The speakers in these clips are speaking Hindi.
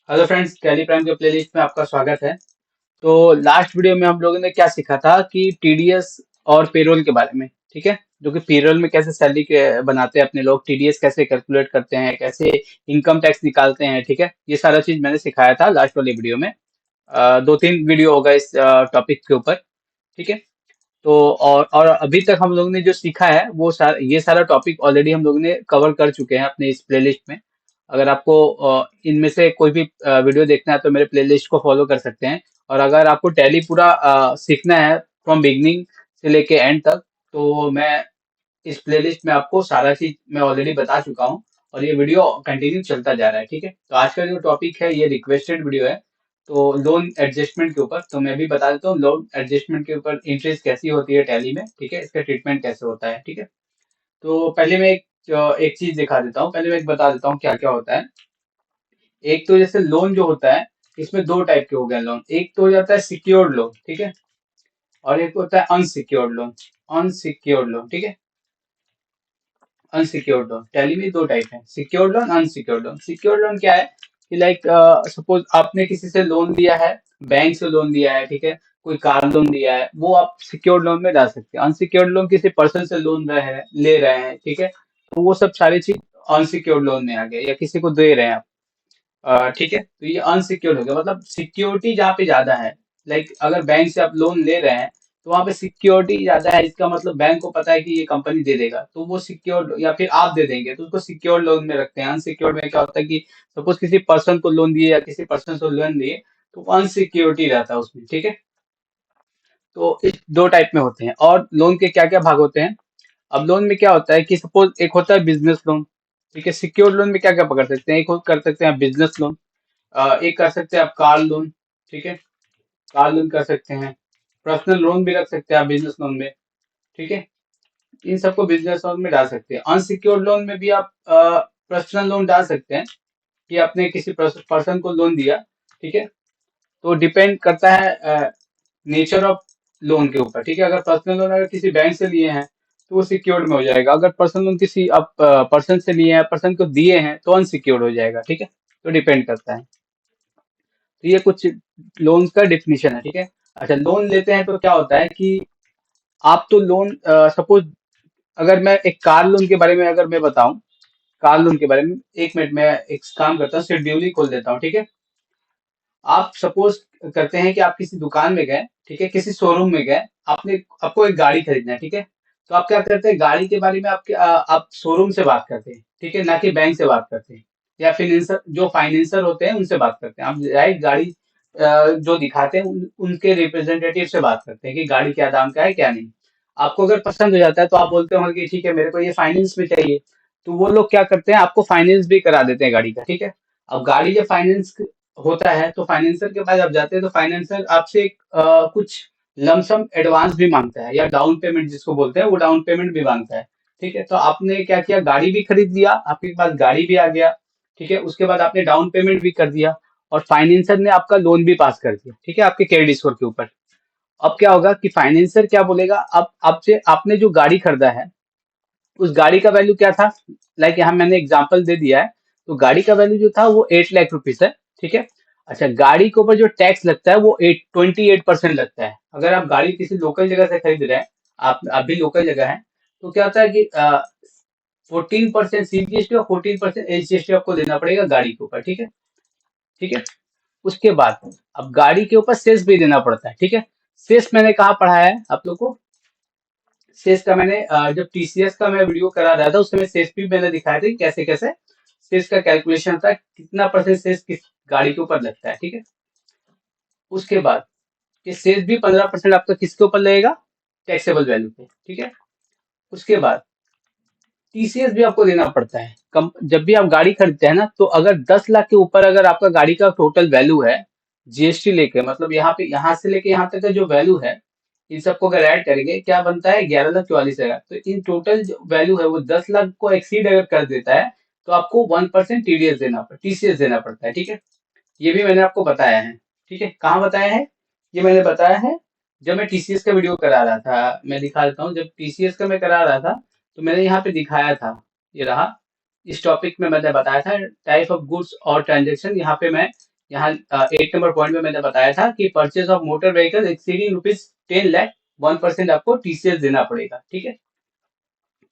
हेलो फ्रेंड्स, टैली प्राइम के प्लेलिस्ट में आपका स्वागत है। तो लास्ट वीडियो में हम लोगों ने क्या सीखा था कि टीडीएस और पेरोल के बारे में, ठीक है। जो कि पेरोल में कैसे सैलरी के बनाते हैं अपने लोग, टीडीएस कैसे कैलकुलेट करते हैं, कैसे इनकम टैक्स निकालते हैं, ठीक है। ये सारा चीज मैंने सिखाया था लास्ट वाली वीडियो में। दो तीन वीडियो होगा इस टॉपिक के ऊपर, ठीक है। तो और अभी तक हम लोगों ने जो सीखा है वो ये सारा टॉपिक ऑलरेडी हम लोगों ने कवर कर चुके हैं अपने इस प्लेलिस्ट में। अगर आपको इनमें से कोई भी वीडियो देखना है तो मेरे प्लेलिस्ट को फॉलो कर सकते हैं। और अगर आपको टैली पूरा सीखना है फ्रॉम बिगनिंग से लेके एंड तक, तो मैं इस प्लेलिस्ट में आपको सारा चीज मैं ऑलरेडी बता चुका हूँ। और ये वीडियो कंटिन्यू चलता जा रहा है, ठीक है। तो आज का जो टॉपिक है ये रिक्वेस्टेड वीडियो है। तो लोन एडजस्टमेंट के ऊपर तो मैं भी बता देता हूँ, लोन एडजस्टमेंट के ऊपर इंटरेस्ट कैसी होती है टैली में, ठीक है। इसका ट्रीटमेंट कैसे होता है, ठीक है। तो पहले मैं एक चीज दिखा देता हूँ, पहले मैं एक बता देता हूँ क्या क्या होता है। एक तो जैसे लोन जो होता है, इसमें दो टाइप के हो गए लोन। एक तो हो जाता है सिक्योर्ड लोन, ठीक है। और एक होता है अनसिक्योर्ड लोन। अनसिक्योर्ड लोन, ठीक है। अनसिक्योर्ड लोन टैली में दो टाइप है, secured loan, unsecured loan. Secured loan क्या है कि लाइक सपोज आपने किसी से लोन लिया है, बैंक से लोन लिया है, ठीक है। कोई कार लोन लिया है, वो आप सिक्योर्ड लोन में डाल सकते हैं। अनसिक्योर्ड लोन किसी पर्सन से लोन ले रहे हैं, ठीक है। तो वो सब सारी चीज अनसिक्योर्ड लोन में आ गया, या किसी को दे रहे हैं आप, ठीक है। तो ये अनसिक्योर्ड हो गया, मतलब सिक्योरिटी जहाँ पे ज्यादा है। लाइक अगर बैंक से आप लोन ले रहे हैं तो वहाँ पे सिक्योरिटी ज्यादा है, इसका मतलब बैंक को पता है कि ये कंपनी दे देगा, तो वो सिक्योर्ड, या फिर आप दे देंगे तो उसको सिक्योर्ड लोन में रखते हैं। अनसिक्योर्ड में क्या होता है कि सपोज किसी पर्सन को लोन दिए या किसी पर्सन को लोन दिए, तो अनसिक्योरिटी रहता है उसमें, ठीक है। तो इस दो टाइप में होते हैं। और लोन के क्या क्या भाग होते हैं। अब लोन में क्या होता है कि सपोज एक होता है बिजनेस लोन, ठीक है। सिक्योर्ड लोन में क्या क्या पकड़ सकते हैं, एक कर सकते हैं बिजनेस लोन, एक कर सकते हैं आप कार लोन, ठीक है। कार लोन कर सकते हैं। पर्सनल लोन भी रख सकते हैं आप बिजनेस लोन में, ठीक है। इन सबको बिजनेस लोन में डाल सकते हैं। अनसिक्योर्ड लोन में भी आप पर्सनल लोन डाल सकते हैं कि आपने किसी पर्सन को लोन दिया, ठीक है। तो डिपेंड करता है नेचर ऑफ लोन के ऊपर, ठीक है। अगर पर्सनल लोन अगर किसी बैंक से लिए हैं तो वो सिक्योर्ड में हो जाएगा। अगर पर्सनल लोन किसी आप पर्सन से लिए हैं, पर्सन को दिए हैं, तो अनसिक्योर्ड हो जाएगा, ठीक है। तो डिपेंड करता है। तो ये कुछ लोन का डिफिनीशन है, ठीक है। अच्छा, लोन लेते हैं तो क्या होता है कि आप तो लोन सपोज, अगर मैं एक कार लोन के बारे में अगर मैं बताऊं, कार लोन के बारे में, एक मिनट में एक काम करता हूँ, शेड्यूल ही खोल देता हूँ, ठीक है। आप सपोज करते हैं कि आप किसी दुकान में गए, ठीक है, किसी शोरूम में गए, आपने आपको एक गाड़ी खरीदना है, ठीक है। तो आप क्या करते हैं, गाड़ी के बारे में आप शोरूम से बात करते हैं, ठीक है, ना कि बैंक से बात करते हैं। या फिनेंसर, जो फाइनेंसर होते हैं उनसे बात करते हैं। आप डायरेक्ट गाड़ी जो दिखाते हैं उनके रिप्रेजेंटेटिव से बात करते हैं कि गाड़ी क्या दाम का है क्या नहीं। आपको अगर पसंद हो जाता है तो आप बोलते हो कि ठीक है, मेरे को ये फाइनेंस में चाहिए। तो वो लोग क्या करते हैं, आपको फाइनेंस भी करा देते हैं गाड़ी का, ठीक है। अब गाड़ी जब फाइनेंस होता है तो फाइनेंसर के पास आप जाते हैं तो फाइनेंसर आपसे एक कुछ लमसम एडवांस भी मांगता है, या डाउन पेमेंट जिसको बोलते हैं, वो डाउन पेमेंट भी मांगता है, ठीक है। तो आपने क्या किया, गाड़ी भी खरीद लिया, आपके पास गाड़ी भी आ गया, ठीक है। उसके बाद आपने डाउन पेमेंट भी कर दिया, और फाइनेंसर ने आपका लोन भी पास कर दिया, ठीक है, आपके क्रेडिट स्कोर के ऊपर। अब क्या होगा कि फाइनेंसर क्या बोलेगा, अब आपसे आपने जो गाड़ी खरीदा है, उस गाड़ी का वैल्यू क्या था। लाइक यहाँ मैंने एग्जांपल दे दिया है। तो गाड़ी का वैल्यू जो था वो 8 लाख रुपीज है, ठीक है। अच्छा, गाड़ी के ऊपर जो टैक्स लगता है वो 28% लगता है। अगर आप गाड़ी किसी लोकल जगह से खरीद रहे हैं, आप भी लोकल जगह है, तो क्या होता है कि 14% CGST और 14% SGST आपको देना पड़ेगा गाड़ी के ऊपर, ठीक है। ठीक है। उसके बाद अब गाड़ी के ऊपर सेस भी देना पड़ता है, ठीक है। सेस मैंने कहाँ पढ़ा है आप लोग को। सेस का मैंने जब टीसीएस का मैं वीडियो करा रहा था उस समय सेस भी मैंने दिखाया था कि कैसे कैसे सेस का कैलकुलेशन था, कितना परसेंट सेस किस गाड़ी के ऊपर लगता है, ठीक है। उसके बाद ये सेस भी 15% आपका किसके ऊपर लगेगा, टैक्सेबल वैल्यू पे, ठीक है। उसके बाद टीसीएस भी आपको देना पड़ता है। कम जब भी आप गाड़ी खरीदते हैं ना, तो अगर 10 लाख के ऊपर अगर आपका गाड़ी का टोटल वैल्यू है, जीएसटी लेके, मतलब यहाँ पे यहाँ से लेके यहाँ तक का जो वैल्यू है, इन सबको अगर ऐड करेंगे क्या बनता है, 11,44,000। तो इन टोटल जो वैल्यू है वो 10 लाख को एक्सीड अगर कर देता है, तो आपको 1% टीडीएस टीसीएस देना पड़ता है, ठीक है। ये भी मैंने आपको बताया है, ठीक है। कहाँ बताया है, ये मैंने बताया है जब मैं टीसीएस का वीडियो करा रहा था। मैं दिखा देता हूँ, जब टीसीएस का मैं करा रहा था तो मैंने यहाँ पे दिखाया था, ये रहा। इस टॉपिक में मैंने बताया था टाइप ऑफ गुड्स और ट्रांजेक्शन, यहाँ पे मैं यहाँ 8 नंबर पॉइंट में मैंने बताया था कि purchase of motor vehicle exceeding ₹10 lakh 1% आपको टीसीएस देना पड़ेगा, ठीक है।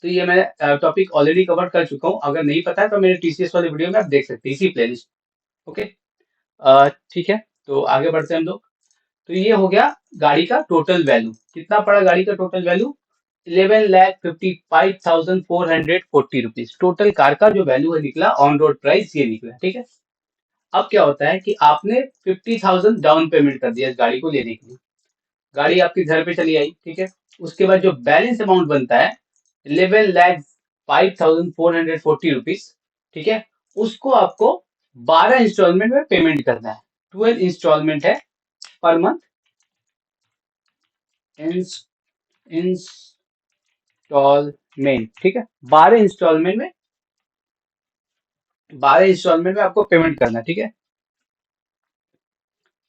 तो ये मैं टॉपिक ऑलरेडी कवर कर चुका हूँ, अगर नहीं पता है तो मेरे टीसीएस वाले वीडियो में आप देख सकते हैं इसी प्लेलिस्ट। ओके, ठीक है, तो आगे बढ़ते हैं हम लोग। तो ये हो गया गाड़ी का टोटल वैल्यू। कितना पड़ा गाड़ी का total value? 11,55,440 rupees total car का जो वैल्यू है निकला, ऑन रोड प्राइस ये निकला, ठीक है। अब क्या होता है कि आपने 50,000 डाउन पेमेंट कर दिया इस गाड़ी को लेने के लिए। गाड़ी आपके घर पे चली आई, ठीक है। उसके बाद जो बैलेंस अमाउंट बनता है 11,05,440 रुपीज, ठीक है, उसको आपको 12 इंस्टॉलमेंट में पेमेंट करना है। 12 इंस्टॉलमेंट है पर मंथ। इंस्टॉलमेंट, ठीक है, 12 इंस्टॉलमेंट में आपको पेमेंट करना है, ठीक है।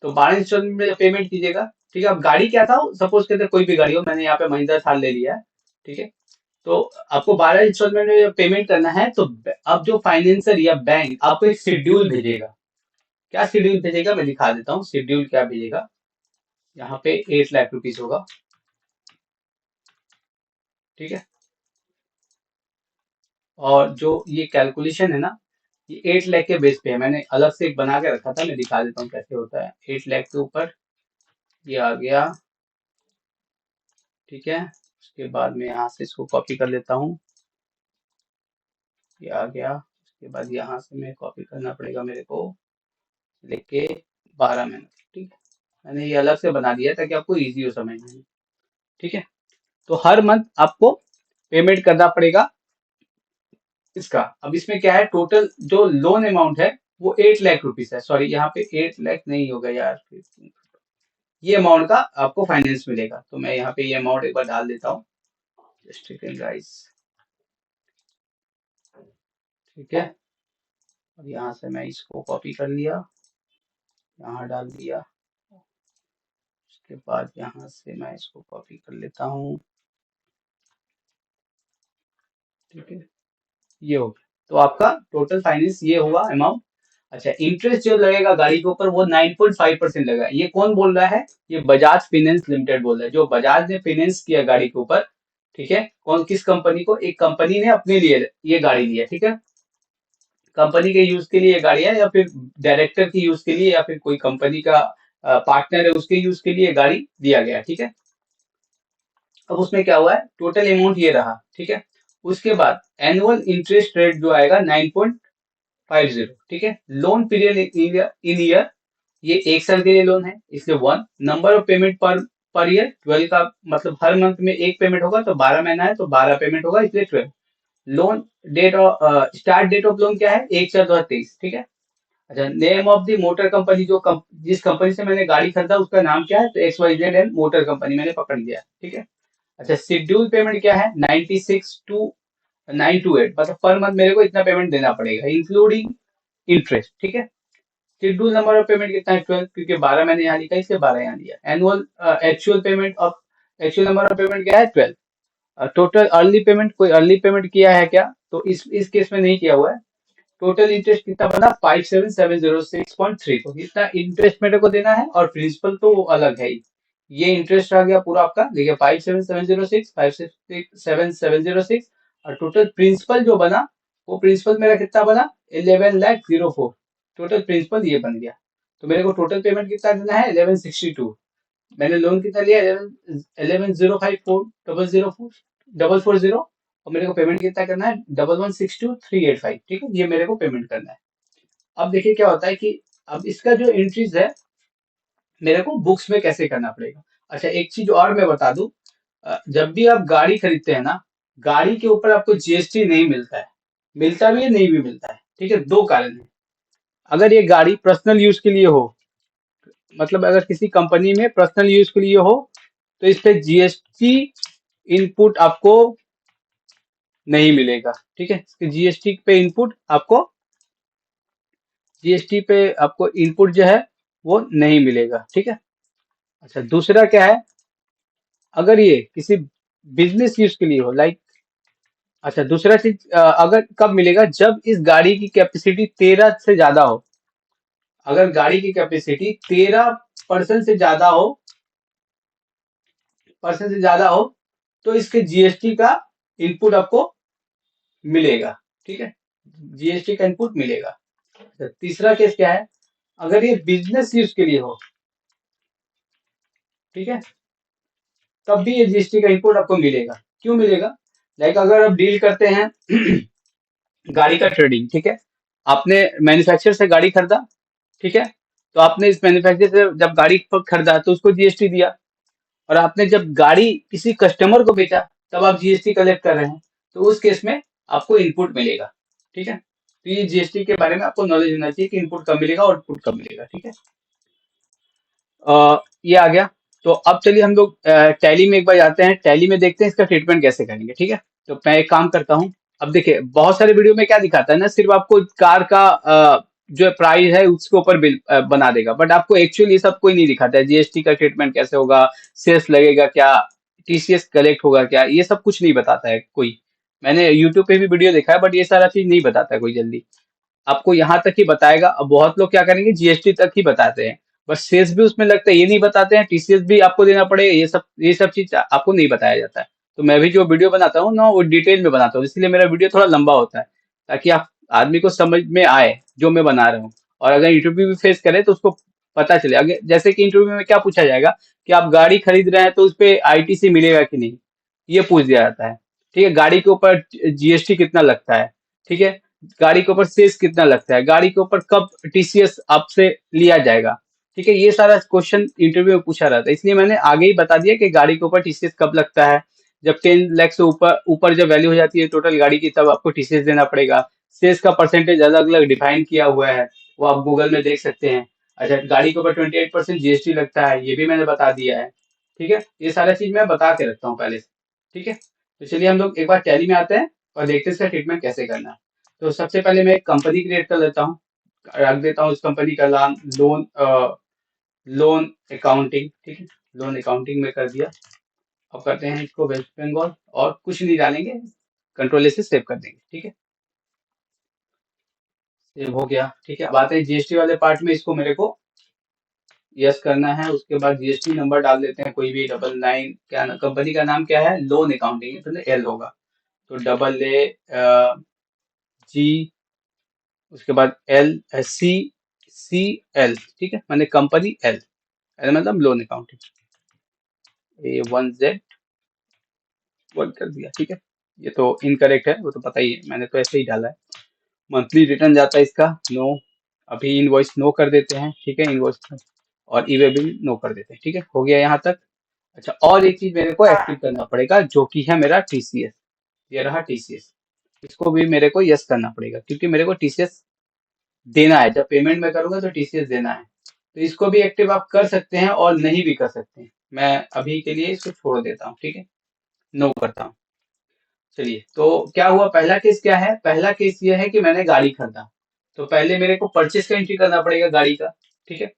तो 12 इंस्टॉलमेंट में पेमेंट कीजिएगा, ठीक है। अब गाड़ी क्या था, सपोज करते कोई भी गाड़ी हो, मैंने यहाँ पे महिंद्रा थार ले लिया है, ठीक है। तो आपको 12 इंस्टॉलमेंट में पेमेंट करना है, तो अब जो फाइनेंसर या बैंक आपको एक शेड्यूल भेजेगा। क्या शेड्यूल भेजेगा मैं दिखा देता हूँ, शेड्यूल क्या भेजेगा। यहाँ पे 8 लाख रुपीज होगा, ठीक है। और जो ये कैलकुलेशन है ना, ये 8 लाख के बेस पे है। मैंने अलग से एक बना के रखा था, मैं दिखा देता हूँ कैसे होता है। 8 लाख के ऊपर ये आ गया, ठीक है। उसके बाद में यहाँ से इसको कॉपी कर लेता हूँ, ये आ गया। उसके बाद यहाँ से मैं कॉपी करना पड़ेगा मेरे को, लेके 12 महीने, ठीक है। मैंने ये अलग से बना दिया ताकि आपको इजी हो समझने में, ठीक है। तो हर मंथ आपको पेमेंट करना पड़ेगा इसका। अब इसमें क्या है, टोटल जो लोन अमाउंट है वो 8 लाख रुपीज है। सॉरी, यहाँ पे 8 लाख नहीं होगा यार, ये अमाउंट का आपको फाइनेंस मिलेगा। तो मैं यहाँ पे ये अमाउंट एक बार डाल देता हूँ, जस्ट सेकंड गाइस, ठीक है। और यहाँ से मैं इसको कॉपी कर लिया, यहाँ डाल दिया। उसके बाद यहाँ से मैं इसको कॉपी कर लेता हूँ, ठीक है। ये हो गया, तो आपका टोटल फाइनेंस ये हुआ अमाउंट। अच्छा, इंटरेस्ट जो लगेगा गाड़ी के ऊपर वो 9.5% लगेगा। ये कौन बोल रहा है? ये बजाज फाइनेंस लिमिटेड बोल रहा है, जो बजाज ने फाइनेंस किया गाड़ी के ऊपर, ठीक है। कौन, किस कंपनी को? एक कंपनी ने अपने लिए ये गाड़ी लिया, ठीक है। कंपनी के यूज के लिए ये गाड़ी है, या फिर डायरेक्टर की यूज के लिए, या फिर कोई कंपनी का पार्टनर है उसके यूज के लिए ये गाड़ी दिया गया, ठीक है। अब उसमें क्या हुआ है, टोटल अमाउंट ये रहा, ठीक है। उसके बाद एनुअल इंटरेस्ट रेट जो आएगा 9.50, ठीक है। लोन पीरियड इन ईयर, ये 1 साल के लिए लोन है, इसलिए 1। Number of payment per year 12 का, मतलब हर मंथ में एक पेमेंट होगा, तो 12 महीना है तो 12 पेमेंट होगा, इसलिए 12। लोन डेट और स्टार्ट डेट ऑफ लोन क्या है, 1/4/2023, ठीक है। अच्छा, name of the motor company, जिस कंपनी से मैंने गाड़ी खरीदा उसका नाम क्या है, तो XYZ मोटर कंपनी मैंने पकड़ लिया, ठीक है। अच्छा, शेड्यूल पेमेंट क्या है, 96 to 928, मतलब पर मंथ मेरे को इतना पेमेंट देना पड़ेगा इंक्लूडिंग इंटरेस्ट, ठीक है। शेड्यूल नंबर ऑफ पेमेंट कितना है, 12, क्योंकि 12 मैंने यहाँ लिखा है इसलिए 12 यहाँ लिया। Annual actual number of payment क्या है, 12। टोटल अर्ली पेमेंट, कोई अर्ली पेमेंट किया है क्या, तो इस केस में नहीं किया हुआ है। टोटल इंटरेस्ट कितना बना, 57,706.3, तो कितना इंटरेस्ट मेरे को देना है, और प्रिंसिपल तो वो अलग है ही। ये इंटरेस्ट आ गया पूरा आपका, देखिए 57,706 और टोटल प्रिंसिपल जो बना, वो प्रिंसिपल मेरा कितना बना, 11,04,000। टोटल प्रिंसिपल ये बन गया। तो मेरे को टोटल पेमेंट कितना देना है, 1162। मैंने लोन कितना लिया, 11,05,400,440, और मेरे को पेमेंट कितना करना है, 11,162,385, ठीक है। ये मेरे को पेमेंट करना है। अब देखिए क्या होता है कि अब इसका जो एंट्रीज है मेरे को बुक्स में कैसे करना पड़ेगा। अच्छा, एक चीज और मैं बता दूं, जब भी आप गाड़ी खरीदते हैं ना, गाड़ी के ऊपर आपको जीएसटी नहीं मिलता है। मिलता भी है, नहीं भी मिलता है, ठीक है। दो कारण है। अगर ये गाड़ी पर्सनल यूज के लिए हो, मतलब अगर किसी कंपनी में पर्सनल यूज के लिए हो, तो इस पे जीएसटी इनपुट आपको नहीं मिलेगा, ठीक है। जीएसटी पे इनपुट आपको जीएसटी पे आपको इनपुट जो है वो नहीं मिलेगा, ठीक है। अच्छा, दूसरा क्या है, अगर ये किसी बिजनेस यूज के लिए हो, लाइक, अच्छा दूसरा चीज, अगर कब मिलेगा, जब इस गाड़ी की कैपेसिटी 13 से ज्यादा हो। अगर गाड़ी की कैपेसिटी 13% से ज्यादा हो, तो इसके जीएसटी का इनपुट आपको मिलेगा। ठीक है, जीएसटी का इनपुट मिलेगा। अच्छा, तीसरा केस क्या है, अगर ये बिजनेस यूज के लिए हो, ठीक है, तब भी ये जीएसटी का इनपुट आपको मिलेगा। क्यों मिलेगा? लाइक अगर आप डील करते हैं गाड़ी का ट्रेडिंग, ठीक है, आपने मैन्युफैक्चरर से गाड़ी खरीदा, ठीक है, तो आपने इस मैन्युफैक्चरर से जब गाड़ी खरीदा तो उसको जीएसटी दिया, और आपने जब गाड़ी किसी कस्टमर को बेचा तब आप जीएसटी कलेक्ट कर रहे हैं, तो उस केस में आपको इनपुट मिलेगा। ठीक है, तो ये जीएसटी के बारे में आपको नॉलेज होना चाहिए कि इनपुट कब मिलेगा, आउटपुट कब मिलेगा। ठीक है, ये आ गया। तो अब चलिए हम लोग टैली में एक बार जाते हैं, टैली में देखते हैं इसका ट्रीटमेंट कैसे करेंगे। ठीक है, तो मैं एक काम करता हूँ। अब देखिए बहुत सारे वीडियो में क्या दिखाता है ना, सिर्फ आपको कार का जो प्राइस है उसके ऊपर बिल बना देगा, बट आपको एक्चुअली ये सब कोई नहीं दिखाता है। जीएसटी का ट्रीटमेंट कैसे होगा, सेस लगेगा क्या, टीसीएस कलेक्ट होगा क्या, ये सब कुछ नहीं बताता है कोई। मैंने यूट्यूब पे भी वीडियो देखा है, बट ये सारा चीज नहीं बताता है कोई जल्दी। आपको यहाँ तक ही बताएगा। अब बहुत लोग क्या करेंगे, जीएसटी तक ही बताते हैं, बस सेस भी उसमें लगता है ये नहीं बताते हैं, टीसीएस भी आपको देना पड़ेगा, ये सब चीज आपको नहीं बताया जाता है। तो मैं भी जो वीडियो बनाता हूँ ना, वो डिटेल में बनाता हूँ, इसलिए मेरा वीडियो थोड़ा लंबा होता है, ताकि आप आदमी को समझ में आए जो मैं बना रहा हूँ। और अगर इंटरव्यू भी फेस करे तो उसको पता चले। अगर जैसे कि इंटरव्यू में क्या पूछा जाएगा कि आप गाड़ी खरीद रहे हैं तो उस पे आईटीसी मिलेगा कि नहीं, ये पूछ दिया जाता है। ठीक है, गाड़ी के ऊपर जीएसटी कितना लगता है, ठीक है, गाड़ी के ऊपर सेस कितना लगता है, गाड़ी के ऊपर कब टीसीएस आपसे लिया जाएगा। ठीक है, ये सारा क्वेश्चन इंटरव्यू में पूछा रहता है, इसलिए मैंने आगे ही बता दिया कि गाड़ी के ऊपर टीसीएस कब लगता है। जब 10 लाख से ऊपर ऊपर जब वैल्यू हो जाती है टोटल गाड़ी की, तब आपको टीसीएस देना पड़ेगा। सेस का परसेंटेज अलग अलग डिफाइन किया हुआ है, वो आप गूगल में देख सकते हैं। अच्छा, गाड़ी के ऊपर 28% जीएसटी लगता है, ये भी मैंने बता दिया है। ठीक है, ये सारा चीज मैं बता के रखता हूँ पहले से। ठीक है, तो चलिए हम लोग एक बार टैली में आते हैं और देखते हैं इसका ट्रीटमेंट कैसे करना है। तो सबसे पहले मैं एक कंपनी क्रिएट कर लेता हूँ, रख देता हूँ इस कंपनी का नाम लोन अकाउंटिंग। ठीक है, लोन अकाउंटिंग में कर दिया। अब करते हैं इसको वेस्ट बंगाल, और कुछ नहीं डालेंगे, कंट्रोल से सेव कर देंगे। ठीक है, सेव हो गया। ठीक है, अब आते हैं जीएसटी वाले पार्ट में, इसको मेरे को यस करना है। उसके बाद जीएसटी नंबर डाल देते हैं कोई भी, 99, क्या कंपनी का नाम क्या है, लोन अकाउंटिंग है, तो एल होगा, तो AA G, उसके बाद LCCL। ठीक है, मैंने कंपनी एल, एल मतलब लोन अकाउंटिंग, A1Z वर्क कर दिया। ठीक है, ये तो इनकरेक्ट है, वो तो पता ही है, मैंने तो ऐसे ही डाला है। मंथली रिटर्न जाता है इसका, नो। अभी इनवॉइस नो कर देते हैं। ठीक है, इनवॉइस और ई वे बिल नो कर देते हैं। ठीक है, हो गया यहाँ तक। अच्छा, और एक चीज मेरे को एक्टिव करना पड़ेगा, जो कि है मेरा टीसीएस। ये रहा टीसीएस, इसको भी मेरे को यस करना पड़ेगा, क्योंकि मेरे को टीसीएस देना है। जब पेमेंट में करूंगा तो टीसीएस देना है, तो इसको भी एक्टिव आप कर सकते हैं और नहीं भी कर सकते हैं। मैं अभी के लिए इसको छोड़ देता हूँ। ठीक है, नो करता हूँ। चलिए, तो क्या हुआ, पहला केस क्या है, पहला केस ये है कि मैंने गाड़ी खरीदा, तो पहले मेरे को परचेस का एंट्री करना पड़ेगा गाड़ी का। ठीक है,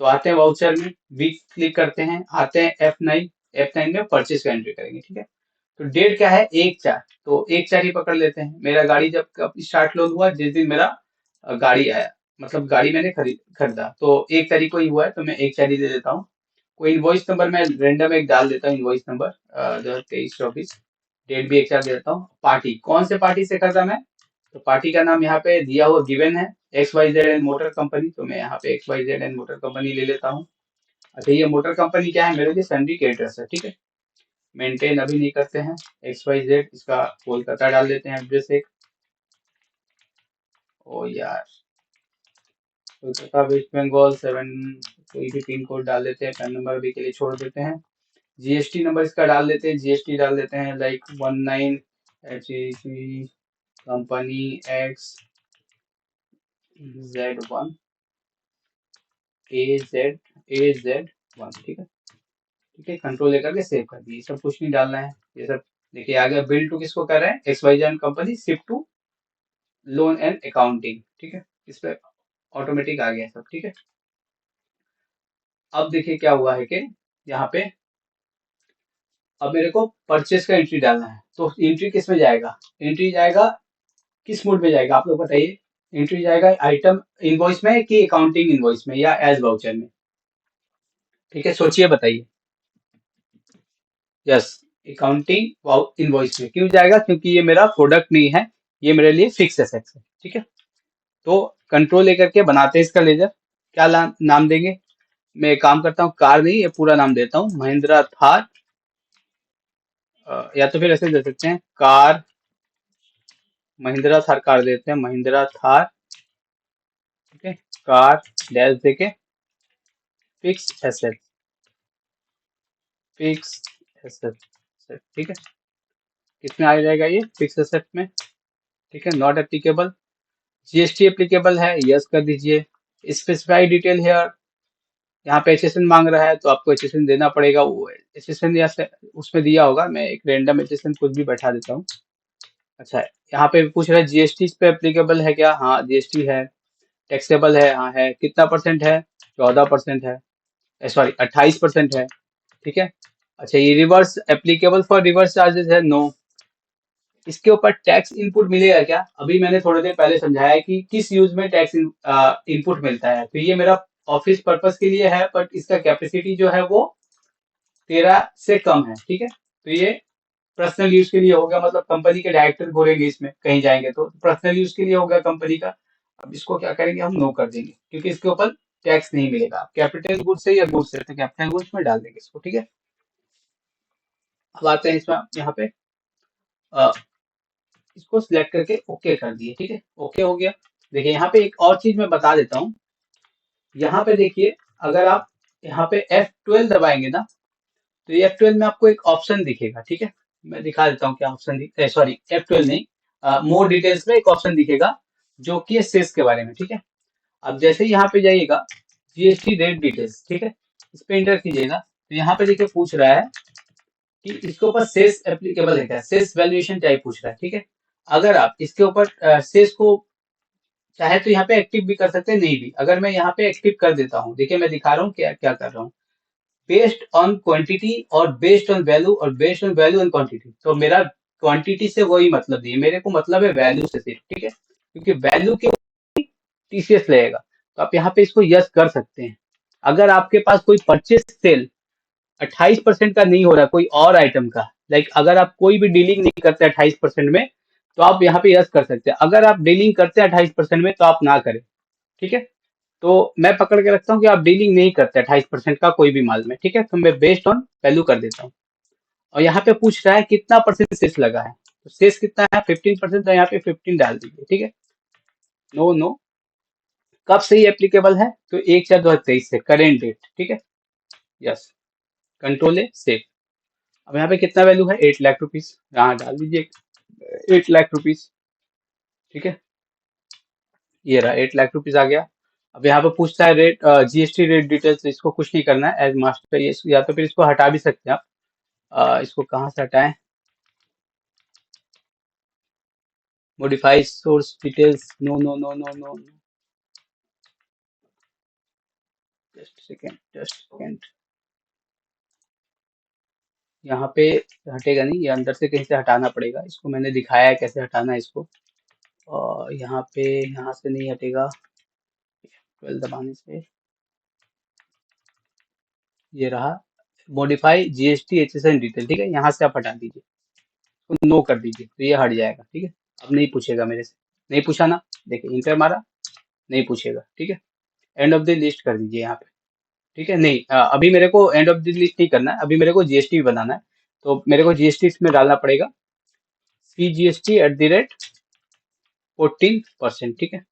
तो आते हैं वाउचर में, वी क्लिक करते हैं, आते हैं F9, F9 में परचेस का एंट्री करेंगे। ठीक है, तो डेट क्या है, 1/4, तो 1/4 ही पकड़ लेते हैं। मेरा गाड़ी जब कब स्टार्ट लोन हुआ, जिस दिन मेरा गाड़ी आया, मतलब गाड़ी मैंने खरीदा, तो 1 तारीख को ही हुआ है, तो मैं 1/4 ही दे देता हूँ। कोई इनवॉइस नंबर मैं रेंडम एक डाल देता हूँ, इनवॉइस नंबर 2023-24, डेट भी 1/4 दे देता हूँ। पार्टी कौन से पार्टी से खरीदा मैं, तो पार्टी का नाम यहाँ पे दिया हुआ गिवन है, XYZ मोटर कंपनी, तो मैं यहाँ पे XYZ मोटर कंपनी ले लेता हूँ। अच्छा, ये मोटर कंपनी क्या है, मेरे लिए सन्ड्री केटर्स है। ठीक है, मेंटेन अभी नहीं करते हैं। XYZ, इसका कोलकाता डाल देते हैं एड्रेस एक। ओ यार, कोलकाता वेस्ट बंगाल 7, कोई भी पिन कोड डाल देते हैं, पैन नंबर अभी के लिए छोड़ देते हैं। जीएसटी नंबर इसका डाल देते हैं, जीएसटी डाल देते हैं लाइक 19 कंपनी XZ1 AZ1। ठीक है, ठीक है, कंट्रोल लेकर के सेव कर दिए, सब कुछ नहीं डालना है ये सब। देखिए आ गया, बिल टू किसको कर रहे हैं, XYZ company, shift to loan and accounting. ठीक है, इस पे ऑटोमेटिक आ गया सब। ठीक है, अब देखिए क्या हुआ है कि यहाँ पे अब मेरे को परचेस का एंट्री डालना है, तो एंट्री किस में जाएगा, एंट्री जाएगा किस मोड में जाएगा, आप लोग बताइए। एंट्री जाएगा आइटम इनवॉइस में कि अकाउंटिंग इनवॉइस में या एज वाउचर में? ठीक है, सोचिए बताइए। यस, अकाउंटिंग इनवॉइस में क्यों जाएगा? क्योंकि ये मेरा प्रोडक्ट नहीं है, ये मेरे लिए फिक्स एसेट्स है। ठीक है, तो कंट्रोल लेकर के बनाते हैं इसका लेजर। क्या नाम देंगे? मैं एक काम करता हूँ, कार नहीं, ये पूरा नाम देता हूँ, महिंद्रा थार। या तो फिर ऐसे दे सकते हैं, कार महिंद्रा थार, कार देते हैं महिंद्रा थार। ठीक है, कार डैश देके फिक्स एसेट, फिक्स एसेट। ठीक है, किसमें आ जाएगा ये? फिक्स एसेट में। ठीक है, नॉट एप्लीकेबल। जीएसटी एप्लीकेबल है, यस कर दीजिए। स्पेसिफाइड डिटेल हेयर, यहाँ पे एचएसएन मांग रहा है तो आपको एचएसएन देना पड़ेगा। वो एचएसएन या उसमें दिया होगा, मैं एक रैंडम एचएसएन कुछ भी बैठा देता हूँ। अच्छा, यहाँ पे पूछ रहा है जीएसटी इस पे एप्लीकेबल है क्या? हाँ, जीएसटी है। टैक्सेबल है? हाँ है। कितना परसेंट है? 14% है, सॉरी 28% है। ठीक है, अच्छा ये reverse applicable for reverse charges है? नो। इसके ऊपर टैक्स इनपुट मिलेगा क्या? अभी मैंने थोड़ी देर पहले समझाया कि किस यूज में टैक्स इनपुट मिलता है। तो ये मेरा ऑफिस पर्पस के लिए है, बट इसका कैपेसिटी जो है वो 13 से कम है। ठीक है, तो ये पर्सनल यूज के लिए होगा, मतलब कंपनी के डायरेक्टर घूरेंगे इसमें कहीं जाएंगे तो पर्सनल यूज के लिए होगा कंपनी का। अब इसको क्या करेंगे हम? नो कर देंगे, क्योंकि इसके ऊपर टैक्स नहीं मिलेगा। कैपिटल गुड्स से या गुड्स से, तो कैपिटल गुड्स में डाल देंगे इसको। ठीक है, अब आते हैं इसमें यहाँ पे अ, इसको सिलेक्ट करके ओके कर दिए। ठीक है, ओके हो गया। देखिए यहाँ पे एक और चीज मैं बता देता हूँ। यहाँ पे देखिए, अगर आप यहाँ पे F12 दबाएंगे ना, तो ये F12 में आपको एक ऑप्शन दिखेगा। ठीक है, मैं दिखा देता हूँ क्या ऑप्शन सॉरी F12 नहीं, मोर डिटेल्स में एक ऑप्शन दिखेगा जो कि है सेस के बारे में। ठीक है, अब जैसे ही यहाँ पे जाइएगा, जीएसटी रेट डिटेल्स, ठीक है, इस पे इंटर कीजिएगा, तो यहाँ पे देखिए पूछ रहा है कि इसके ऊपर सेस एप्लीकेबल है क्या, सेस वैल्यूएशन टाइप पूछ रहा है। ठीक है, अगर आप इसके ऊपर सेस को चाहे तो यहाँ पे एक्टिव भी कर सकते हैं, नहीं भी। अगर मैं यहाँ पे एक्टिव कर देता हूँ, देखिए मैं दिखा रहा हूँ क्या क्या कर रहा हूँ। बेस्ड ऑन क्वांटिटी और बेस्ड ऑन वैल्यू और based on value and quantity, तो मेरा क्वांटिटी से कोई मतलब नहीं है, मेरे को मतलब है वैल्यू से सिर्फ। ठीक है, क्योंकि वैल्यू के टीसीएस लगेगा, तो आप यहाँ पे इसको यस कर सकते हैं। अगर आपके पास कोई परचेस सेल 28% का नहीं हो रहा, कोई और आइटम का, लाइक अगर आप कोई भी डीलिंग नहीं करते 28% में, तो आप यहाँ पे यस कर सकते हैं। अगर आप डीलिंग करते हैं 28% में, तो आप ना करें। ठीक है, तो मैं पकड़ के रखता हूँ कि आप डीलिंग नहीं करते 28% का कोई भी माल में। ठीक है, तो मैं बेस्ड ऑन वैल्यू कर देता हूँ। और यहाँ पे पूछ रहा है कितना परसेंट सेस लगा है, तो सेस कितना है? 15%, तो यहाँ पे 15 डाल दीजिए। ठीक है, नो नो। कब से ही एप्लीकेबल है? तो 1/4/2023 से, करेंट डेट। ठीक है, यस, कंट्रोल है सेव। अब यहाँ पे कितना वैल्यू है? 8 लाख रुपीज, यहाँ डाल दीजिए 8 लाख रुपीज। ठीक है, ये रहा 8 लाख रुपीज आ गया। अब यहाँ पे पूछता है रेट, जीएसटी रेट डिटेल्स, इसको कुछ नहीं करना है एज मास्टर, ये या तो फिर इसको हटा भी सकते हैं आप। इसको कहाँ से हटाएं? Modify source details, no no no no no, just second, just second. यहाँ पे हटेगा नहीं, ये अंदर से कहीं से हटाना पड़ेगा इसको, मैंने दिखाया है कैसे हटाना है इसको। और यहाँ पे, यहाँ से नहीं हटेगा 12 दबाने से। ये रहा मॉडिफाई जीएसटी एचएसएन डिटेल। ठीक है, यहाँ से आप हटा दीजिए, तो नो कर दीजिए, तो ये हट जाएगा। ठीक है, अब नहीं पूछेगा मेरे से, नहीं पूछा ना, देखिए इंटर मारा, नहीं पूछेगा। ठीक है, एंड ऑफ द लिस्ट कर दीजिए यहाँ पे। ठीक है, नहीं अभी मेरे को एंड ऑफ द लिस्ट नहीं करना है, अभी मेरे को जीएसटी भी बनाना है, तो मेरे को जीएसटी इसमें डालना पड़ेगा, CGST@14%। ठीक है,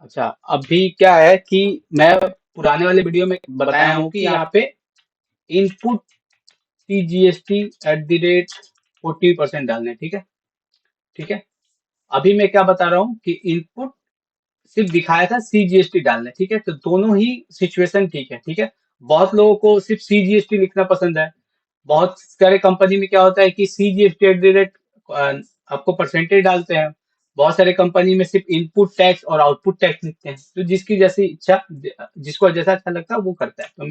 अच्छा अभी क्या है कि मैं पुराने वाले वीडियो में बताया हूँ कि यहाँ पे इनपुट CGST@14% डालना है। ठीक है, ठीक है, अभी मैं क्या बता रहा हूँ कि इनपुट सिर्फ दिखाया था सीजीएसटी डालना है। ठीक है, तो दोनों ही सिचुएशन ठीक है। ठीक है, बहुत लोगों को सिर्फ सीजीएसटी लिखना पसंद है। बहुत सारे कंपनी में क्या होता है कि सीजीएसटी एट द रेट आपको परसेंटेज डालते हैं। बहुत सारे कंपनी में सिर्फ इनपुट टैक्स और आउटपुट टैक्स लिखते हैं, तो जिसकी जैसी इच्छा, जिसको जैसा अच्छा लगता है वो करता है। तो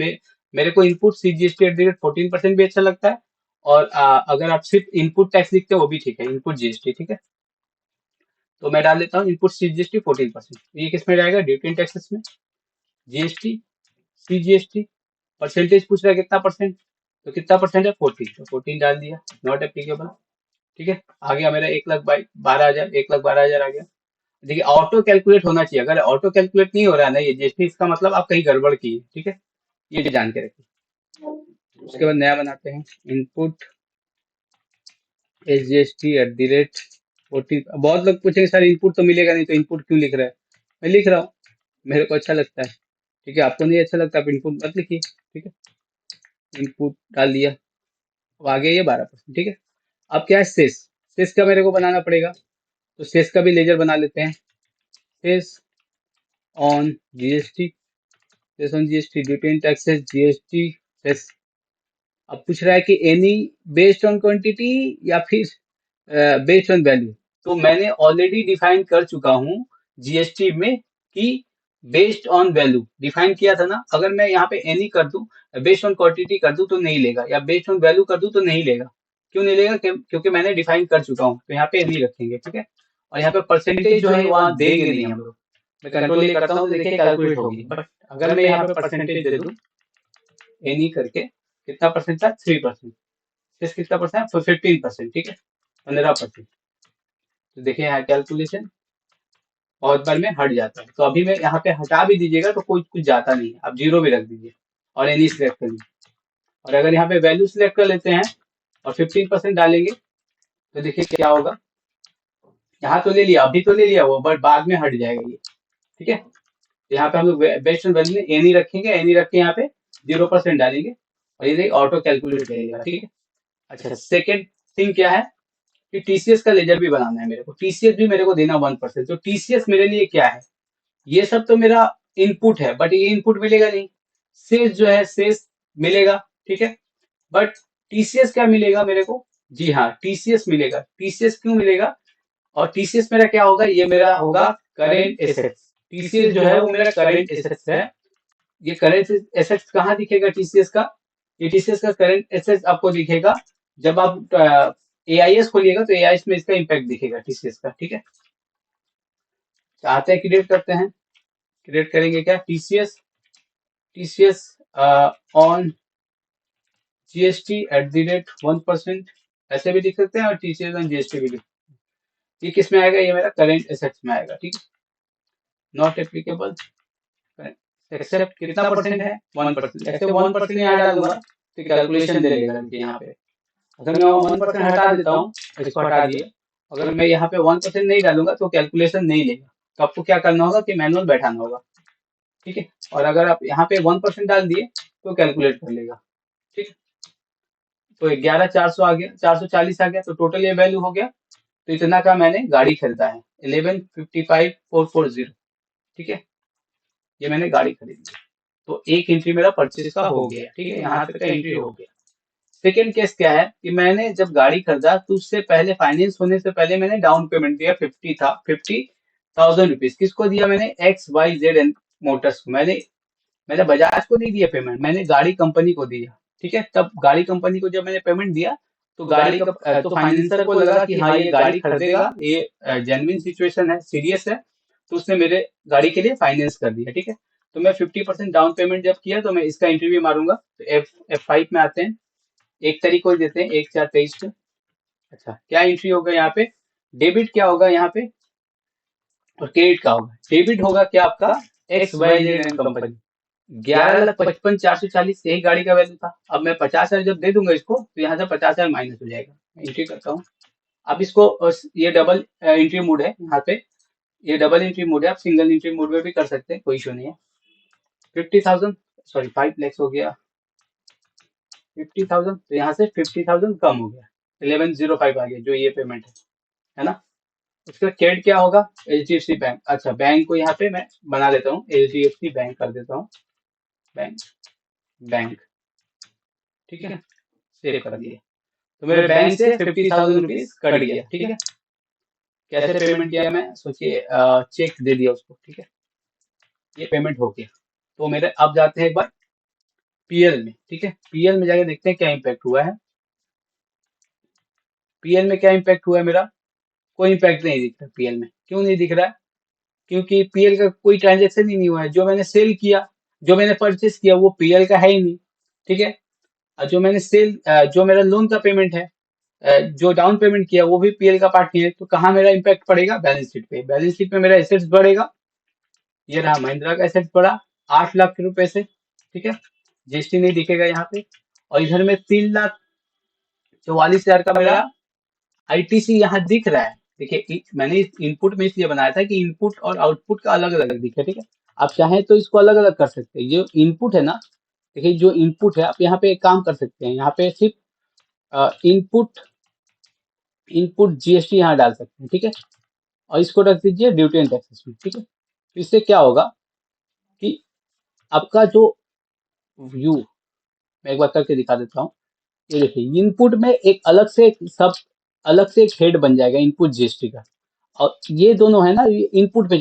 मेरे को input CGST at the rate 14% भी अच्छा लगता है, और अगर आप सिर्फ इनपुट टैक्स लिखते हो वो भी ठीक है, इनपुट जीएसटी। ठीक है, तो मैं डाल देता हूँ इनपुट CGST 14%। ये किस में जाएगा? ड्यूटी एंड टैक्सेस में। GST, CGST, परसेंटेज पूछ रहा है कितना परसेंट, तो कितना परसेंट है? 14, तो 14 डाल दिया, नॉट एप्लीकेबल। ठीक है, आ गया मेरा 1,12,000, 1,12,000 आ गया। देखिए ऑटो कैलकुलेट होना चाहिए, अगर ऑटो कैलकुलेट नहीं हो रहा है ना ये GST, इसका मतलब आप कहीं गड़बड़ की है। ठीक है, ये भी जान के रखिए। उसके बाद नया बनाते हैं, इनपुट SGST @ 14। बहुत लोग पूछेंगे सर इनपुट तो मिलेगा नहीं, तो इनपुट क्यों लिख रहा है? मैं लिख रहा हूँ, मेरे को अच्छा लगता है। ठीक है, आपको नहीं अच्छा लगता आप इनपुट मत लिखिए। ठीक है, इनपुट डाल दिया, अब आ गया ये 12%। ठीक है, अब क्या है? सेस, सेस का मेरे को बनाना पड़ेगा, तो सेस का भी लेजर बना लेते हैं। Cess on GST, cess on GST, duty and taxes, GST, cess. अब पूछ रहा है कि एनी बेस्ड ऑन क्वांटिटी या फिर बेस्ड ऑन वैल्यू। तो मैंने ऑलरेडी डिफाइन कर चुका हूँ GST में कि बेस्ड ऑन वैल्यू डिफाइन किया था ना। अगर मैं यहाँ पे एनी कर दूं, बेस्ड ऑन क्वांटिटी कर दूं तो नहीं लेगा, या बेस्ड ऑन वैल्यू कर दूं तो नहीं लेगा। क्यों नहीं लेगा? क्योंकि मैंने डिफाइन कर चुका हूँ, तो यहाँ पे एनी रखेंगे। ठीक है, और यहाँ पे परसेंटेज जो है वहाँ देंगे नहीं हम लोग। मैं कंट्रोल ये करता हूँ तो देखिए कैलकुलेट होगी, बट अगर मैं यहाँ पे परसेंटेज दे दूं एनी करके, कितना परसेंट था? 3%। फिर कितना परसेंट? 15%। ठीक है, 15%। तो देखिए यहाँ कैलकुलेशन बहुत बार में हट जाता है, तो अभी मैं यहाँ पे हटा भी दीजिएगा तो कोई कुछ जाता नहीं है, आप जीरो भी रख दीजिए और एनी सिलेक्ट कर लीजिए। और अगर यहाँ पे वैल्यू सिलेक्ट कर लेते हैं और 15% डालेंगे, तो देखिए क्या होगा। यहाँ तो ले लिया, अभी तो ले लिया वो, बट बाद में हट जाएगा ये। ठीक है, तो यहाँ पे हम लोग बेस्ट वैल्यू में एनी रखेंगे, एनी रख के यहाँ पे 0% डालेंगे और ये ऑटो कैलकुलेट करेगा। ठीक है, अच्छा सेकेंड थिंग क्या है कि TCS का लेजर भी बनाना है मेरे को, TCS भी मेरे को देना 1%। तो TCS मेरे लिए क्या है? ये सब तो मेरा इनपुट है, बट ये इनपुट मिलेगा नहीं। शेष जो है शेष मिलेगा। ठीक है, बट TCS क्या मिलेगा मेरे को? जी हाँ, TCS मिलेगा। TCS क्यों मिलेगा? और TCS मेरा क्या होगा? ये मेरा होगा करेंट एसेट्स। TCS जो है वो मेरा करेंट एसेट्स है। ये करेंट एसेट्स कहाँ दिखेगा TCS का? ये TCS का करेंट एसेट्स आपको दिखेगा जब आप AIS खोलिएगा, तो AIS में इसका इम्पैक्ट दिखेगा TCS का। ठीक है, चाहते हैं क्रिएट करते हैं, क्रिएट करेंगे क्या? TCS ऑन GST @ 1%, ऐसे भी लिख सकते हैं, और TCS ऑन GST भी लिख। ये किस में आएगा? ये मेरा करेंट एसेट्स में आएगा। ठीक है, नॉट एप्लीकेबल, एक्सेप्ट कितना परसेंट है? 1%। ऐसे 1% यहाँ डालूंगा तो कैलकुलेशन दे देगा। देखिए यहाँ पे अगर मैं 1% हटा देता हूँ, इसको हटा दिए, अगर मैं यहाँ पे 1% नहीं डालूंगा तो कैलकुलेशन नहीं लेगा। तो आपको क्या करना होगा कि मैनुअल बैठाना होगा। ठीक है, और अगर आप यहाँ पे 1% डाल दिए तो कैलकुलेट कर लेगा। ठीक है, तो 11,400 आ गया, 440 आ गया, तो टोटल ये वैल्यू हो गया। तो इतना का मैंने गाड़ी खरीदा है, 11,55,440। ठीक है, ये मैंने गाड़ी खरीदी, तो एक एंट्री मेरा परचेज का हो गया। ठीक है, यहाँ तक का एंट्री हो गया। सेकेंड केस क्या है कि मैंने जब गाड़ी खरीदा तो उससे पहले, फाइनेंस होने से पहले, मैंने डाउन पेमेंट दिया 50,000 रुपीज। किसको दिया मैंने? XYZ मोटर्स को। मैंने बजाज को नहीं दिया पेमेंट, मैंने गाड़ी कंपनी को दिया। ठीक है, तब गाड़ी कंपनी को जब मैंने पेमेंट दिया तो तो फाइनेंसर को लगा कि हाँ ये गाड़ी खरीदेगा, ये जेन्युइन सिचुएशन है, सीरियस है, तो उसने मेरे गाड़ी के लिए फाइनेंस कर दिया। ठीक है, तो मैं 50% डाउन पेमेंट जब किया तो मैं इसका एंट्री भी मारूंगा। तो F5 में आते हैं, 1 तारीख को देते हैं, 1/4/23 को। अच्छा, क्या एंट्री होगा यहाँ पे? डेबिट क्या होगा यहाँ पे, और क्रेडिट का होगा। डेबिट होगा क्या आपका? XYZ कंपनी, 11,55,440 यही गाड़ी का वैल्यू था। अब मैं 50,000 जब दे दूंगा इसको, तो यहाँ से 50,000 माइनस हो जाएगा। मैं एंट्री करता हूँ। अब इसको ये डबल एंट्री मोड है यहाँ पे, ये डबल एंट्री मोड है, आप सिंगल एंट्री मोड में भी कर सकते हैं, कोई इशू नहीं है। 50,000, सॉरी 5 लाख हो गया, 50,000, तो यहाँ से 50,000 कम हो गया, 1105 आ गया जो ये पेमेंट है ना। उसका क्रेडिट क्या होगा? HDFC bank. अच्छा, बैंक को यहाँ पे मैं बना देता हूँ, HDFC बैंक कर देता हूँ, बैंक, बैंक। ठीक है, सेव कर दिया, तो मेरे बैंक से 50,000 रुपीज कट गया। ठीक है, कैसे पेमेंट किया मैं? सोचिए, चेक दे दिया उसको। ठीक है, ये पेमेंट हो गया। तो मेरे अब जाते हैं एक बार PL में। ठीक है, PL में जाके देखते हैं क्या इम्पैक्ट हुआ है। PL में क्या इम्पैक्ट हुआ है मेरा? कोई इम्पैक्ट नहीं दिखता PL में। क्यों नहीं दिख रहा है? क्योंकि पीएल का कोई ट्रांजेक्शन ही नहीं हुआ है। जो मैंने सेल किया, जो मैंने परचेस किया वो पीएल का है ही नहीं। ठीक है। और जो मेरा लोन का पेमेंट है, जो डाउन पेमेंट किया वो भी पीएल का पार्ट नहीं है। तो कहाँ मेरा इम्पैक्ट पड़ेगा? बैलेंस शीट पे। बैलेंस शीट में मेरा एसेट्स बढ़ेगा। ये रहा महिंद्रा का एसेट्स बढ़ा 8 लाख रुपए से। ठीक है। जीएसटी नहीं दिखेगा यहाँ पे। और इधर में 3,44,000 का मेरा आईटीसी यहाँ दिख रहा है। देखिए मैंने इनपुट में इसलिए बनाया था कि इनपुट और आउटपुट का अलग अलग दिखे। ठीक है। आप चाहें तो इसको अलग अलग कर सकते हैं। जो इनपुट है ना, देखिए जो इनपुट है, आप यहाँ पे एक काम कर सकते हैं। यहाँ पे सिर्फ इनपुट इनपुट जीएसटी यहाँ डाल सकते हैं। ठीक है। और इसको रख दीजिए ड्यूटी एंड टैक्सेस में। ठीक है। तो इससे क्या होगा कि आपका जो व्यू, मैं एक बार करके दिखा देता हूँ। ये देखिए इनपुट में एक अलग से एक हेड बन जाएगा इनपुट जीएसटी का। और ये दोनों है ना, ये इनपुट पे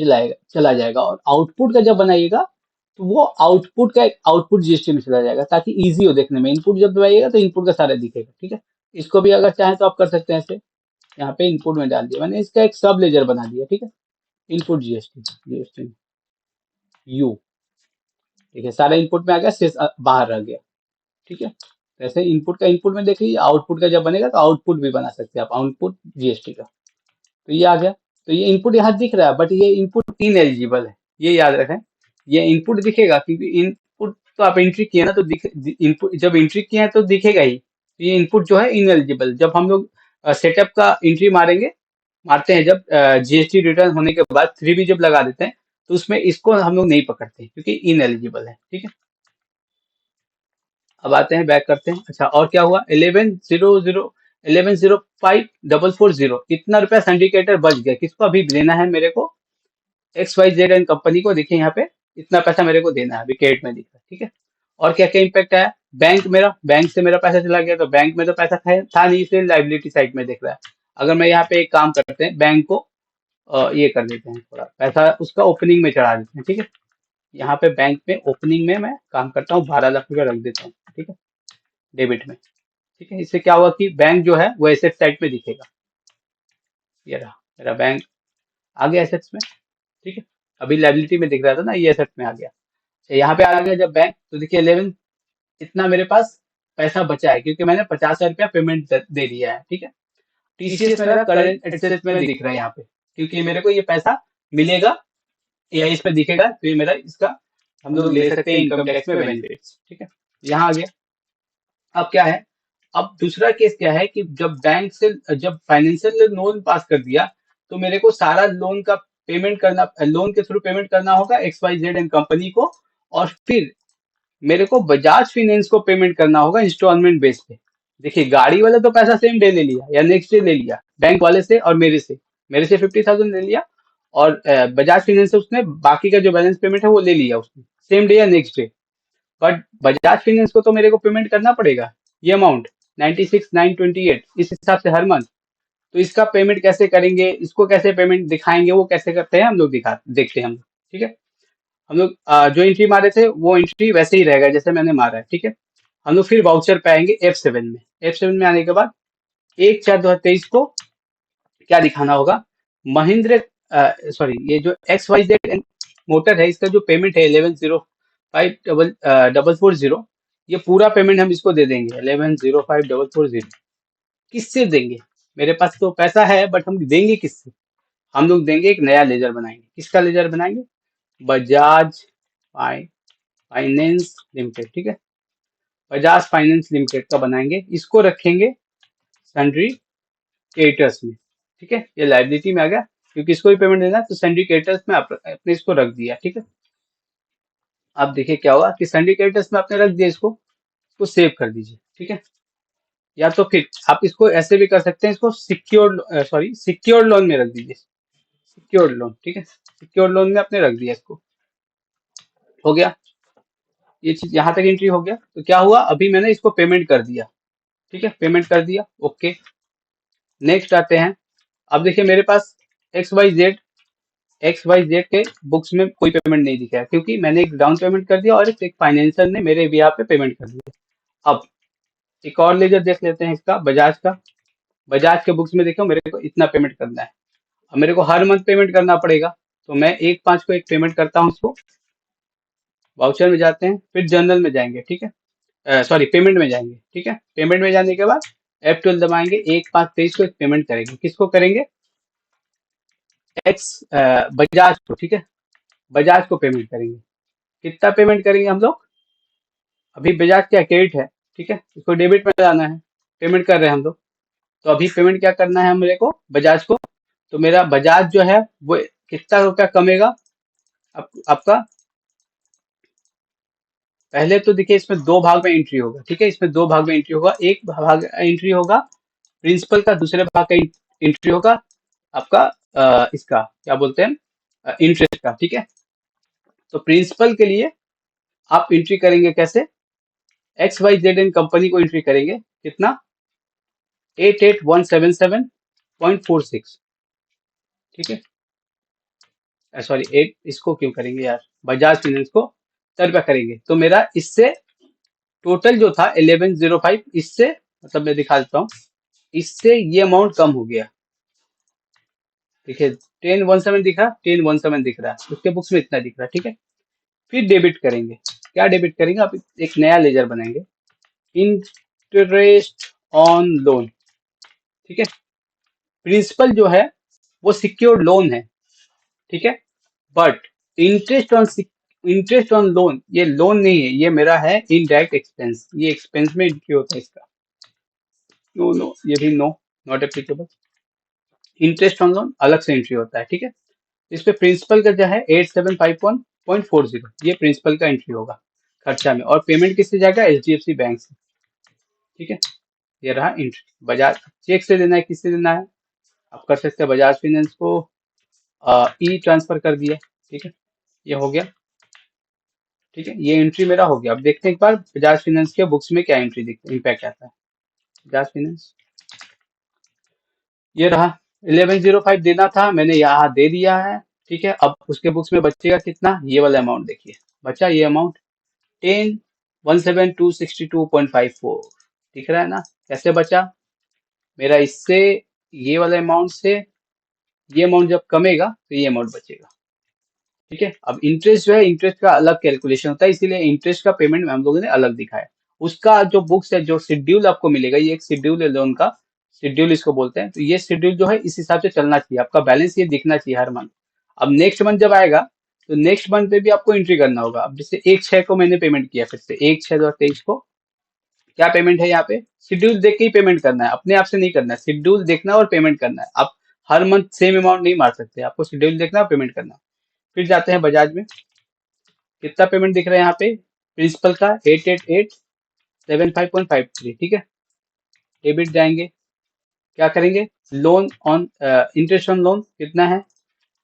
चला जाएगा। और आउटपुट का जब बनाइएगा तो वो आउटपुट का एक आउटपुट जीएसटी में चला जाएगा, ताकि इजी हो देखने में। इनपुट जब दबाइएगा तो इनपुट का सारा दिखेगा। ठीक है। इसको भी अगर चाहें तो आप कर सकते हैं ऐसे। यहाँ पे इनपुट में डाल दिया मैंने, इसका एक सब लेजर बना दिया। ठीक है। Input GST, GST you. ठीक है। सारा इनपुट में आ गया, शेष बाहर रह गया। ठीक है। तो ऐसे इनपुट का इनपुट में देख लीजिए। आउटपुट का जब बनेगा तो आउटपुट भी बना सकते हैं आप, आउटपुट जीएसटी का। तो ये आ गया। तो ये इनपुट यहाँ दिख रहा है, बट ये इनपुट इन एलिजिबल है। ये याद रखें। ये इनपुट दिखेगा क्योंकि इनपुट तो आप एंट्री किए ना, तो इनपुट जब एंट्री किए हैं तो दिखेगा ही। तो ये इनपुट जो है इन एलिजिबल। जब हम लोग सेटअप का एंट्री मारते हैं, जब जीएसटी रिटर्न होने के बाद 3B जब लगा देते हैं, तो उसमें इसको हम लोग नहीं पकड़ते क्योंकि इन एलिजिबल है। ठीक है। अब आते हैं, बैक करते हैं। अच्छा, और क्या हुआ? 11,05,440 इतना रुपया सिंडिकेटर बच गया। किसको अभी लेना है मेरे को? XYZ एंड कंपनी को। देखिए यहाँ पे इतना पैसा मेरे को देना है, अभी क्रेडिट में दिख रहा है। ठीक है। और क्या क्या इम्पैक्ट आया? बैंक से मेरा पैसा चला गया, तो बैंक में तो पैसा था नहीं, इसलिए लाइबिलिटी साइड में दिख रहा है। अगर मैं यहाँ पे एक काम करते हैं, बैंक को ये कर देते हैं, थोड़ा पैसा उसका ओपनिंग में चढ़ा देते हैं। ठीक है। यहाँ पे बैंक में ओपनिंग में मैं काम करता हूँ, 12 लाख रुपया रख देता हूँ। ठीक है। डेबिट में। ठीक है। इससे क्या हुआ कि बैंक जो है वो एसेट साइड में दिखेगा। ये रहा मेरा बैंक, आ गया एसेट्स में। ठीक है। अभी लाइबिलिटी में दिख रहा था ना, ये एसेट में आ गया। अच्छा, यहाँ पे आ गया जब बैंक, तो देखिए 11 इतना मेरे पास पैसा बचा है क्योंकि मैंने 50,000 रुपया पेमेंट दे दिया है। ठीक है। टीसीएस मेरा करंट एसेट में दिख रहा है यहाँ पे, क्योंकि मेरे को ये पैसा मिलेगा या इस पे दिखेगा, तो ये मेरा इसका हम लोग ले सकते हैं इनकम टैक्स में बेनिफिट्स। ठीक है। यहाँ आ गया। अब क्या है? अब दूसरा केस क्या है कि जब फाइनेंशियल लोन पास कर दिया, तो मेरे को सारा लोन के थ्रू पेमेंट करना होगा XYZ एंड कंपनी को। और फिर मेरे को बजाज फाइनेंस को पेमेंट करना होगा इंस्टॉलमेंट बेस पे। देखिए गाड़ी वाला तो पैसा सेम डे ले लिया या नेक्स्ट डे ले लिया, बैंक वाले से और मेरे से 50,000 ले लिया। और बजाज फाइनेंस से उसने बाकी का जो बैलेंस पेमेंट है वो ले लिया उसने, सेम डे या next day. But Bajaj finance को तो मेरे को पेमेंट करना पड़ेगा ये अमाउंट 96,928 इस हिसाब से हर मंथ। तो इसका पेमेंट कैसे करेंगे, इसको कैसे पेमेंट दिखाएंगे, वो कैसे करते हैं हम लोग देखते हैं हम लोग। ठीक है। हम लोग जो एंट्री मारे थे वो एंट्री वैसे ही रहेगा जैसे मैंने मारा है। ठीक है। हम लोग फिर वाउचर पे आएंगे F7 में आने के बाद 1/4/2023 को क्या दिखाना होगा? महिंद्र सॉरी, ये जो XYZ मोटर है, इसका जो पेमेंट है 11,05,440, ये पूरा पेमेंट हम इसको दे देंगे 11,05,440। किससे देंगे? मेरे पास तो पैसा है, बट हम देंगे किससे? हम लोग देंगे, एक नया लेजर बनाएंगे। किसका लेजर बनाएंगे? Bajaj finance limited. ठीक है। बजाज फाइनेंस लिमिटेड का बनाएंगे, इसको रखेंगे सन्ड्री क्रेडिटर्स में। ठीक है। ये लाइबिलिटी में आ गया क्योंकि इसको भी पेमेंट देना है, तो सन्ड्री क्रेडिटर्स में आपने इसको रख दिया। ठीक है। अब देखिए क्या हुआ कि सन्ड्री क्रेडिटर्स में आपने रख दिया, इसको सेव कर दीजिए। ठीक है। या तो फिर आप इसको ऐसे भी कर सकते हैं, इसको सिक्योर्ड लोन में रख दीजिए। Secured loan. ठीक है। सिक्योर्ड लोन में आपने रख दिया, इसको हो गया। ये चीज यहाँ तक एंट्री हो गया। तो क्या हुआ, अभी मैंने इसको पेमेंट कर दिया। ठीक है। पेमेंट कर दिया, ओके। नेक्स्ट आते हैं। अब देखिए मेरे पास एक्स वाई जेड के बुक्स में कोई पेमेंट नहीं दिखा है, क्योंकि मैंने एक डाउन पेमेंट कर दिया और एक फाइनेंसर ने मेरे बिहाफ पे पेमेंट कर दिया। अब एक और लेजर देख लेते हैं इसका, बजाज का। बजाज के बुक्स में देखो मेरे को इतना पेमेंट करना है। अब मेरे को हर मंथ पेमेंट करना पड़ेगा, तो मैं 1/5 को एक पेमेंट करता हूँ उसको। वाउचर में जाते हैं, फिर जनरल में जाएंगे, ठीक है, सॉरी पेमेंट में जाएंगे, ठीक है। पेमेंट में जाने के बाद F12 दबाएंगे, 1/5/23 को एक पेमेंट करेंगे। किसको करेंगे? बजाज को, ठीक है। बजाज को पेमेंट करेंगे। कितना पेमेंट करेंगे हम लोग? अभी बजाज क्या क्रेडिट है, ठीक है, इसको डेबिट में लाना है। पेमेंट कर रहे हैं हम लोग, तो अभी पेमेंट क्या करना है मेरे को? बजाज को। तो मेरा बजाज जो है वो कितना रुपया कमेगा आपका? पहले तो देखिए इसमें दो भाग में एंट्री होगा, ठीक है। इसमें दो भाग में एंट्री होगा। एक भाग एंट्री होगा प्रिंसिपल का, दूसरे भाग का एंट्री होगा आपका इसका क्या बोलते हैं, इंटरेस्ट का, ठीक है। तो प्रिंसिपल के लिए आप एंट्री करेंगे कैसे? XYZ कंपनी को एंट्री करेंगे। कितना? 88,177.46, ठीक है। सॉरी 8, इसको क्यों करेंगे यार, बजाज फाइनेंस को 10 रुपया करेंगे, तो मेरा इससे टोटल जो था 1105, इससे मतलब मैं दिखा देता हूँ, इससे ये अमाउंट कम हो गया। देखिए 1017 दिख रहा, 1017 दिख रहा है, उसके बुक्स में इतना दिख रहा है, ठीक है। फिर डेबिट करेंगे। क्या डेबिट करेंगे? आप एक नया लेजर बनाएंगे, इंटरेस्ट ऑन लोन, ठीक है। प्रिंसिपल जो है वो सिक्योर्ड लोन है, ठीक है। बट इंटरेस्ट ऑन लोन ये लोन नहीं है, ये मेरा है इनडायरेक्ट एक्सपेंस। ये एक्सपेंस में एंट्री होता है इसका। नो नो, ये भी no, not applicable. Interest on loan अलग से एंट्री होता है, ठीक है। इस पे प्रिंसिपल का जो है 8751.40, ये प्रिंसिपल का एंट्री होगा खर्चा में। और पेमेंट किससे जाएगा? HDFC बैंक से, ठीक है। ये रहा एंट्री। बजाज चेक से देना है, किससे देना है? आप कर सकते हैं बजाज फाइनेंस को ई ट्रांसफर कर दिया, ठीक है। ये हो गया, ठीक है। ये एंट्री मेरा हो गया। अब देखते हैं एक बार बजाज फाइनेंस के बुक्स में क्या एंट्री दिखता है, इम्पैक्ट आता है। बजाज फाइनेंस ये रहा, 1105 देना था, मैंने यहाँ दे दिया है, ठीक है। अब उसके बुक्स में बचेगा कितना? ये वाला अमाउंट देखिए, बचा ये अमाउंट 10,17262.54, दिख रहा है ना कैसे बचा मेरा? इससे ये वाले अमाउंट से ये अमाउंट जब कमेगा तो ये अमाउंट बचेगा, ठीक है। अब इंटरेस्ट जो है, इंटरेस्ट का अलग कैलकुलेशन होता है, इसीलिए इंटरेस्ट का पेमेंट हम लोगों ने अलग दिखाया। उसका जो बुक्स है, जो शेड्यूल आपको मिलेगा, ये एक शेड्यूल है लोन का, शेड्यूल इसको बोलते हैं। तो ये शेड्यूल जो है इस हिसाब से चलना चाहिए, आपका बैलेंस ये दिखना चाहिए हर मंथ। अब नेक्स्ट मंथ जब आएगा तो नेक्स्ट मंथ पे भी आपको एंट्री करना होगा। अब जैसे 1/6 को मैंने पेमेंट किया, फिर से 1/6/2023 को क्या पेमेंट है यहाँ पे? शेड्यूल देख के ही पेमेंट करना है, अपने आप से नहीं करना है। शेड्यूल देखना और पेमेंट करना है। आप हर मंथ सेम अमाउंट नहीं मार सकते, आपको शेड्यूल देखना और पेमेंट करना। फिर जाते हैं बजाज में, कितना पेमेंट दिख रहा है यहाँ पे? प्रिंसिपल का 88875.53, ठीक है। डेबिट जाएंगे, क्या करेंगे? Loan on interest on loan कितना है?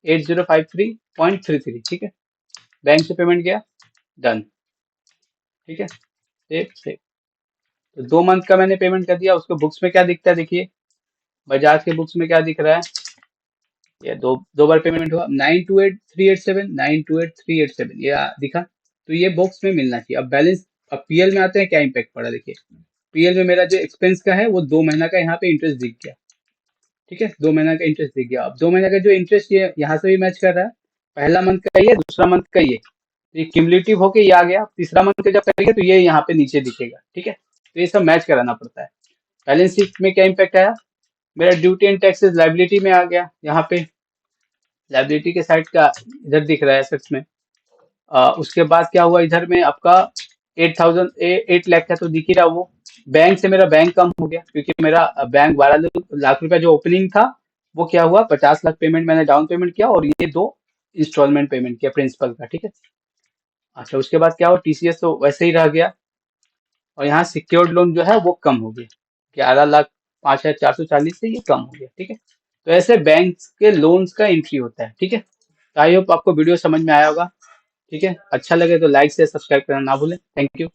8053.33, ठीक है। बैंक से पेमेंट गया, डन, ठीक है। Save save. तो 2 मंथ का मैंने पेमेंट कर दिया। उसके बुक्स में क्या दिखता है देखिए, बजाज के बुक्स में क्या दिख रहा है? ये दो दो बार पेमेंट हुआ, 928,387 ये दिखा। तो ये बॉक्स में मिलना चाहिए। अब बैलेंस, अब पीएल में आते हैं, क्या इम्पैक्ट पड़ा देखिए। पीएल में मेरा जो एक्सपेंस का है वो 2 महीना का यहाँ पे इंटरेस्ट दिख गया, ठीक है। 2 महीना का इंटरेस्ट दिख गया। अब 2 महीना का जो इंटरेस्ट ये यहाँ से भी मैच कर रहा है, पहला मंथ का ये, दूसरा मंथ का ये, तो ये क्यूमुलेटिव होके ये आ गया। तीसरा मंथ का जब करेंगे तो ये यहाँ पे नीचे दिखेगा, ठीक है। तो ये सब मैच कराना पड़ता है। बैलेंस शीट में क्या इम्पैक्ट आया? मेरा ड्यूटी एंड टैक्सेस लाइबिलिटी में आ गया, यहाँ पे लाइबिलिटी के साइड का इधर दिख रहा है एसेट्स में। उसके बाद क्या हुआ इधर में आपका 8 लाख का तो दिख ही रहा वो। बैंक से मेरा बैंक कम हो गया, क्योंकि मेरा बैंक 12 लाख रुपया जो ओपनिंग था वो क्या हुआ, 50 लाख पेमेंट मैंने डाउन पेमेंट किया, और ये 2 इंस्टॉलमेंट पेमेंट किया प्रिंसिपल का, ठीक है। अच्छा उसके बाद क्या हुआ, टीसीएस तो वैसे ही रह गया, और यहाँ सिक्योर्ड लोन जो है वो कम हो गया, 11,05,440 से ये कम हो गया, ठीक है। तो ऐसे बैंक के लोन्स का एंट्री होता है, ठीक है। तो आई होप आपको वीडियो समझ में आया होगा, ठीक है। अच्छा लगे तो लाइक से सब्सक्राइब करना ना भूलें। Thank you.